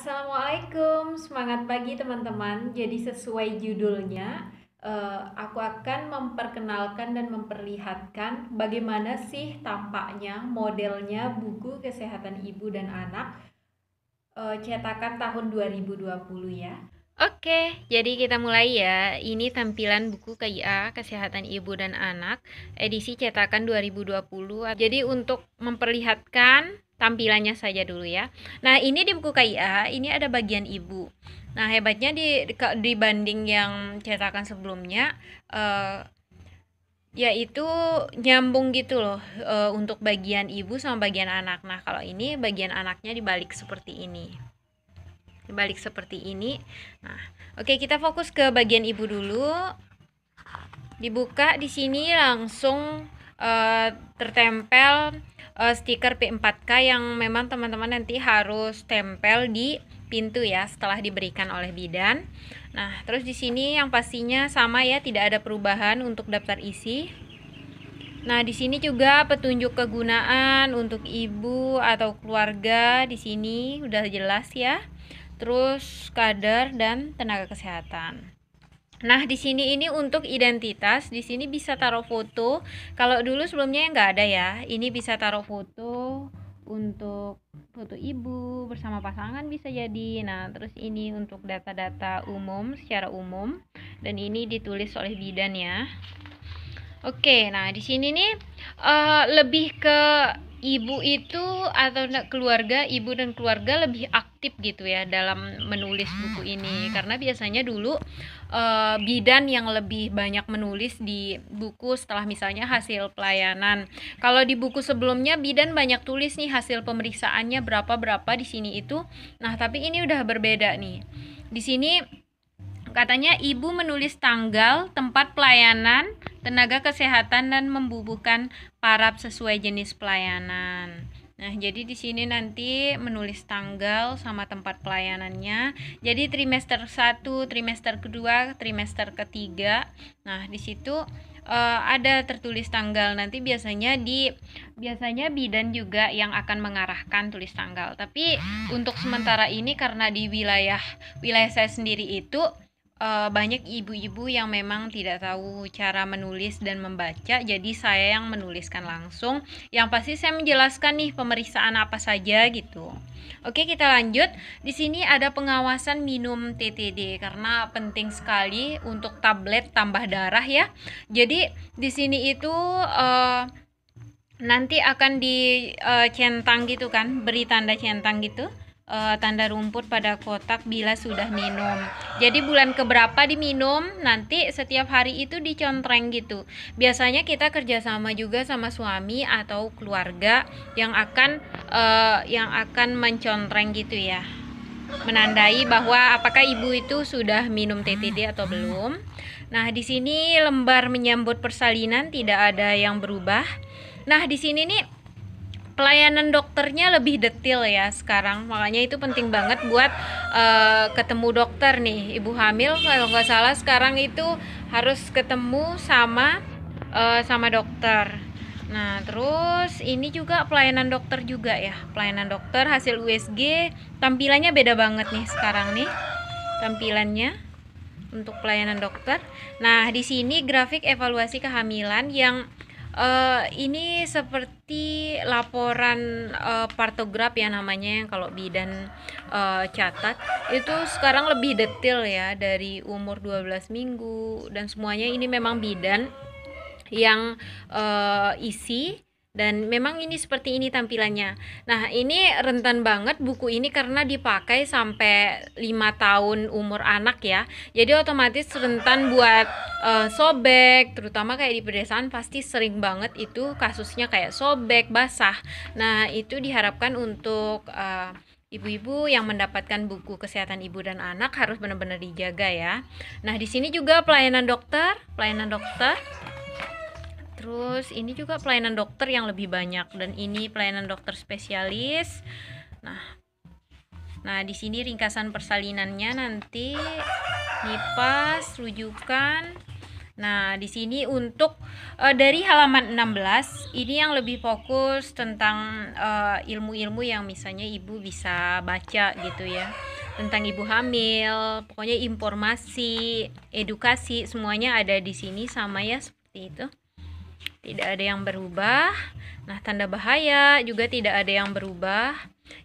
Assalamualaikum, semangat pagi teman-teman. Jadi sesuai judulnya, aku akan memperkenalkan dan memperlihatkan bagaimana sih tampaknya modelnya buku kesehatan ibu dan anak cetakan tahun 2020 ya. Oke, jadi kita mulai ya. Ini tampilan buku KIA Kesehatan Ibu dan Anak edisi cetakan 2020. Jadi untuk memperlihatkan tampilannya saja dulu ya. Nah, ini di buku KIA ini ada bagian ibu. Nah, hebatnya dibanding yang cetakan sebelumnya eh, yaitu nyambung gitu loh untuk bagian ibu sama bagian anak. Nah, kalau ini bagian anaknya dibalik seperti ini. Nah, oke, kita fokus ke bagian ibu dulu. Dibuka di sini langsung tertempel stiker P4K yang memang teman-teman nanti harus tempel di pintu ya setelah diberikan oleh bidan. Nah, terus di sini yang pastinya sama ya, tidak ada perubahan untuk daftar isi. Nah, di sini juga petunjuk kegunaan untuk ibu atau keluarga di sini udah jelas ya. Terus kadar dan tenaga kesehatan. Nah, di sini ini untuk identitas, di sini bisa taruh foto. Kalau dulu sebelumnya nggak ada ya. Ini bisa taruh foto untuk foto ibu bersama pasangan bisa jadi. Nah, terus ini untuk data-data umum secara umum dan ini ditulis oleh bidan ya. Oke, nah di sini nih lebih ke ibu itu atau keluarga, ibu dan keluarga lebih aktif gitu ya dalam menulis buku ini. Karena biasanya dulu bidan yang lebih banyak menulis di buku setelah misalnya hasil pelayanan. Kalau di buku sebelumnya bidan banyak tulis nih hasil pemeriksaannya berapa-berapa di sini itu. Nah, tapi ini udah berbeda nih. Di sini katanya ibu menulis tanggal, tempat pelayanan, tenaga kesehatan dan membubuhkan parab sesuai jenis pelayanan. Nah, jadi di sini nanti menulis tanggal sama tempat pelayanannya. Jadi trimester 1, trimester kedua, trimester ketiga. Nah, di situ ada tertulis tanggal. Nanti biasanya bidan juga yang akan mengarahkan tulis tanggal. Tapi untuk sementara ini karena di wilayah saya sendiri itu banyak ibu-ibu yang memang tidak tahu cara menulis dan membaca, jadi saya yang menuliskan langsung. Yang pasti saya menjelaskan nih pemeriksaan apa saja gitu. Oke, kita lanjut. Di sini ada pengawasan minum TTD karena penting sekali untuk tablet tambah darah ya. Jadi di sini itu nanti akan dicentang gitu kan, beri tanda centang gitu, tanda rumput pada kotak bila sudah minum. Jadi bulan keberapa diminum, nanti setiap hari itu dicontreng gitu. Biasanya kita kerjasama juga sama suami atau keluarga yang akan mencontreng gitu ya, menandai bahwa apakah ibu itu sudah minum TTD atau belum. Nah, di sini lembar menyambut persalinan tidak ada yang berubah. Nah, di sini nih pelayanan dokternya lebih detail ya sekarang, makanya itu penting banget buat ketemu dokter nih. Ibu hamil kalau nggak salah sekarang itu harus ketemu sama dokter. Nah, terus ini juga pelayanan dokter juga ya, pelayanan dokter hasil USG tampilannya beda banget nih sekarang nih tampilannya untuk pelayanan dokter. Nah, di sini grafik evaluasi kehamilan yang ini seperti laporan partograf ya namanya, yang kalau bidan catat itu sekarang lebih detail ya, dari umur 12 minggu dan semuanya ini memang bidan yang isi. Dan memang ini seperti ini tampilannya. Nah, ini rentan banget buku ini karena dipakai sampai 5 tahun umur anak ya. Jadi otomatis rentan buat sobek, terutama kayak di pedesaan pasti sering banget itu kasusnya kayak sobek, basah. Nah, itu diharapkan untuk ibu-ibu yang mendapatkan buku kesehatan ibu dan anak harus benar-benar dijaga ya. Nah, di sini juga pelayanan dokter. Terus ini juga pelayanan dokter yang lebih banyak, dan ini pelayanan dokter spesialis. Nah, di sini ringkasan persalinannya nanti, nipas, rujukan. Nah, di sini untuk dari halaman 16 ini yang lebih fokus tentang ilmu-ilmu yang misalnya ibu bisa baca gitu ya. tentang ibu hamil, pokoknya informasi, edukasi semuanya ada di sini sama ya, seperti itu. Tidak ada yang berubah. Nah, tanda bahaya juga tidak ada yang berubah.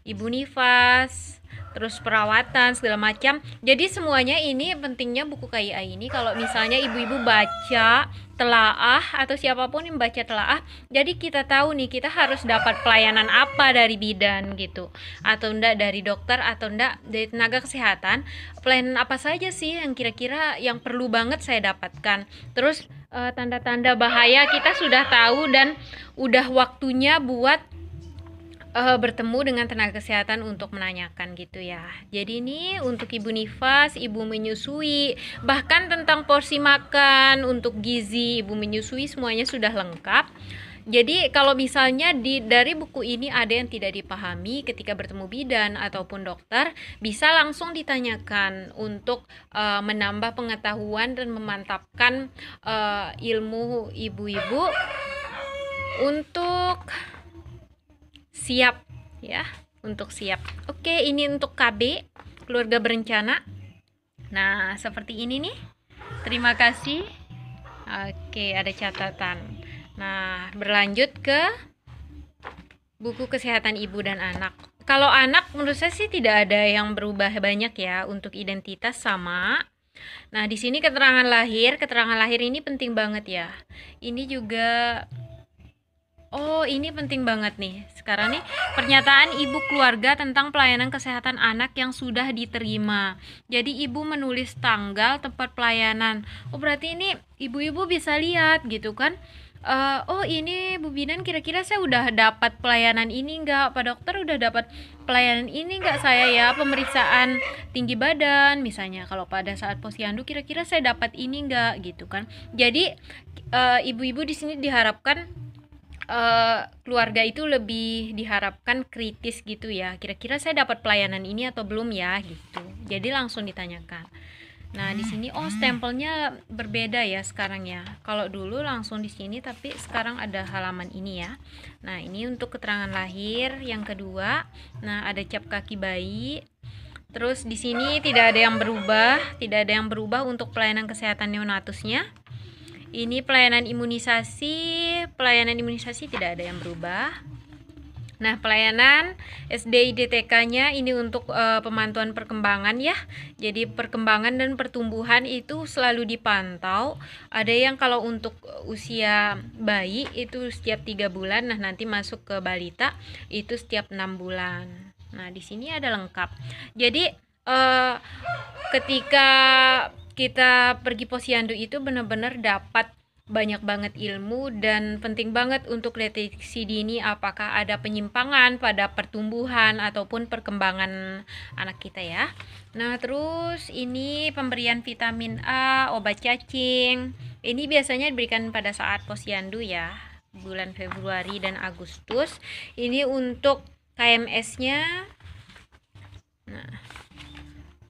Ibu nifas, terus perawatan segala macam. Jadi semuanya ini pentingnya buku KIA ini kalau misalnya ibu-ibu baca telaah atau siapapun yang baca telaah, jadi kita tahu nih kita harus dapat pelayanan apa dari bidan gitu, atau enggak dari dokter, atau enggak dari tenaga kesehatan, pelayanan apa saja sih yang kira-kira yang perlu banget saya dapatkan. Terus tanda-tanda bahaya kita sudah tahu dan udah waktunya buat bertemu dengan tenaga kesehatan untuk menanyakan gitu ya. Jadi ini untuk ibu nifas, ibu menyusui, bahkan tentang porsi makan, untuk gizi, ibu menyusui semuanya sudah lengkap. Jadi kalau misalnya dari buku ini ada yang tidak dipahami ketika bertemu bidan ataupun dokter, bisa langsung ditanyakan untuk menambah pengetahuan dan memantapkan ilmu ibu-ibu untuk siap ya, untuk siap. Oke, ini untuk KB, keluarga berencana. Nah, seperti ini nih. Terima kasih. Oke, ada catatan. Nah, berlanjut ke buku kesehatan ibu dan anak. Kalau anak menurut saya sih tidak ada yang berubah banyak ya, untuk identitas sama. Nah, di sini keterangan lahir ini penting banget ya. Ini juga ini penting banget nih. Sekarang nih, pernyataan ibu keluarga tentang pelayanan kesehatan anak yang sudah diterima. Jadi ibu menulis tanggal tempat pelayanan. Berarti ini ibu-ibu bisa lihat gitu kan. Ini Bu Bidan, kira-kira saya udah dapat pelayanan ini enggak? Pak dokter udah dapat pelayanan ini enggak saya ya? Pemeriksaan tinggi badan misalnya. Kalau pada saat posyandu kira-kira saya dapat ini enggak gitu kan. Jadi ibu-ibu di sini diharapkan keluarga itu lebih diharapkan kritis gitu ya. Kira-kira saya dapat pelayanan ini atau belum ya gitu. Jadi langsung ditanyakan. Nah, di sini stempelnya berbeda ya sekarang ya. Kalau dulu langsung di sini, tapi sekarang ada halaman ini ya. Nah, ini untuk keterangan lahir yang kedua. Nah, ada cap kaki bayi. Terus di sini tidak ada yang berubah untuk pelayanan kesehatan neonatusnya. Ini pelayanan imunisasi tidak ada yang berubah. Nah, pelayanan SDIDTK-nya ini untuk pemantauan perkembangan ya. Jadi perkembangan dan pertumbuhan itu selalu dipantau. Ada yang kalau untuk usia bayi itu setiap 3 bulan, nah nanti masuk ke balita itu setiap 6 bulan. Nah, di sini ada lengkap. Jadi ketika kita pergi posyandu itu benar-benar dapat banyak banget ilmu dan penting banget untuk deteksi dini apakah ada penyimpangan pada pertumbuhan ataupun perkembangan anak kita ya. Nah, terus ini pemberian vitamin A, obat cacing. Ini biasanya diberikan pada saat posyandu ya, bulan Februari dan Agustus. Ini untuk KMS-nya. Nah,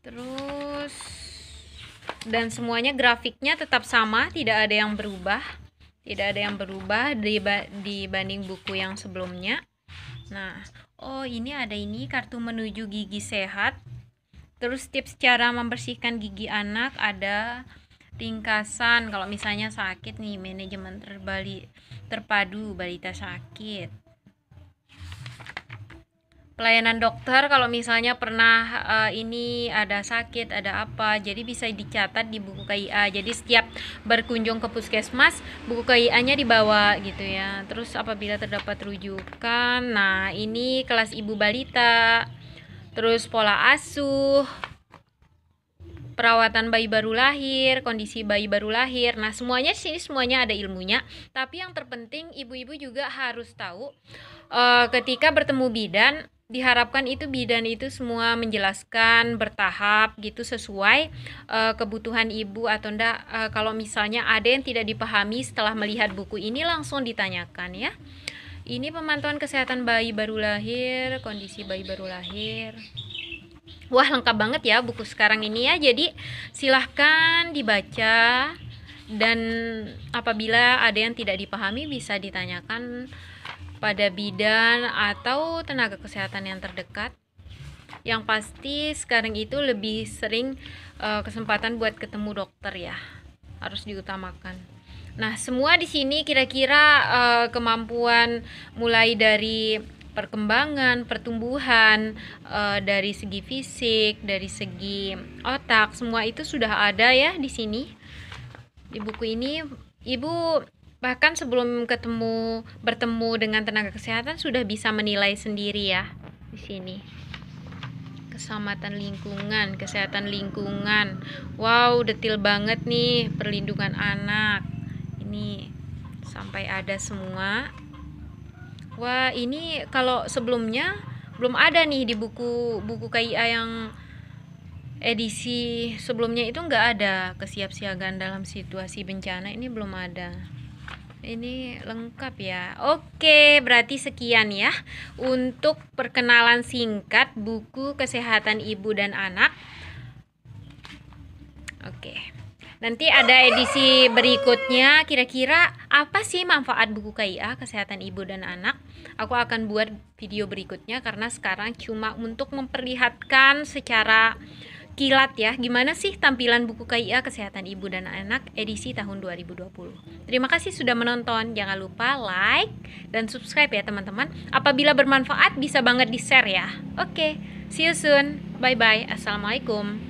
terus dan semuanya grafiknya tetap sama, tidak ada yang berubah dibanding buku yang sebelumnya. Nah, ini ada kartu menuju gigi sehat. Terus tips cara membersihkan gigi anak, ada ringkasan kalau misalnya sakit nih, manajemen terpadu balita sakit. Pelayanan dokter kalau misalnya pernah ini ada sakit, ada apa, jadi bisa dicatat di buku KIA. Jadi setiap berkunjung ke puskesmas, buku KIA-nya dibawa gitu ya. Terus apabila terdapat rujukan, nah ini kelas ibu balita, terus pola asuh, perawatan bayi baru lahir, kondisi bayi baru lahir. Nah, semuanya sini semuanya ada ilmunya. Tapi yang terpenting ibu-ibu juga harus tahu ketika bertemu bidan, diharapkan itu bidan itu semua menjelaskan bertahap gitu sesuai kebutuhan ibu atau enggak. Kalau misalnya ada yang tidak dipahami setelah melihat buku ini, langsung ditanyakan ya. Ini pemantauan kesehatan bayi baru lahir, kondisi bayi baru lahir. Wah, lengkap banget ya buku sekarang ini ya. Jadi silahkan dibaca, dan apabila ada yang tidak dipahami bisa ditanyakan pada bidan atau tenaga kesehatan yang terdekat. Yang pasti sekarang itu lebih sering kesempatan buat ketemu dokter ya, harus diutamakan. Nah, semua di sini kira-kira kemampuan mulai dari perkembangan, pertumbuhan, dari segi fisik, dari segi otak, semua itu sudah ada ya di sini. Di buku ini, Ibu bahkan sebelum bertemu dengan tenaga kesehatan sudah bisa menilai sendiri ya di sini. Keselamatan lingkungan, kesehatan lingkungan. Wow, detail banget nih perlindungan anak. Ini sampai ada semua. Wah, ini kalau sebelumnya belum ada nih di buku KIA yang edisi sebelumnya itu nggak ada kesiapsiagaan dalam situasi bencana, ini belum ada. Ini lengkap ya. Oke, berarti sekian ya untuk perkenalan singkat buku kesehatan ibu dan anak. Oke. Nanti ada edisi berikutnya, kira-kira apa sih manfaat buku KIA kesehatan ibu dan anak? Aku akan buat video berikutnya karena sekarang cuma untuk memperlihatkan secara kilat ya, gimana sih tampilan buku KIA kesehatan ibu dan anak edisi tahun 2020. Terima kasih sudah menonton, jangan lupa like dan subscribe ya teman-teman. Apabila bermanfaat bisa banget di share ya. Oke, see you soon, bye bye, assalamualaikum.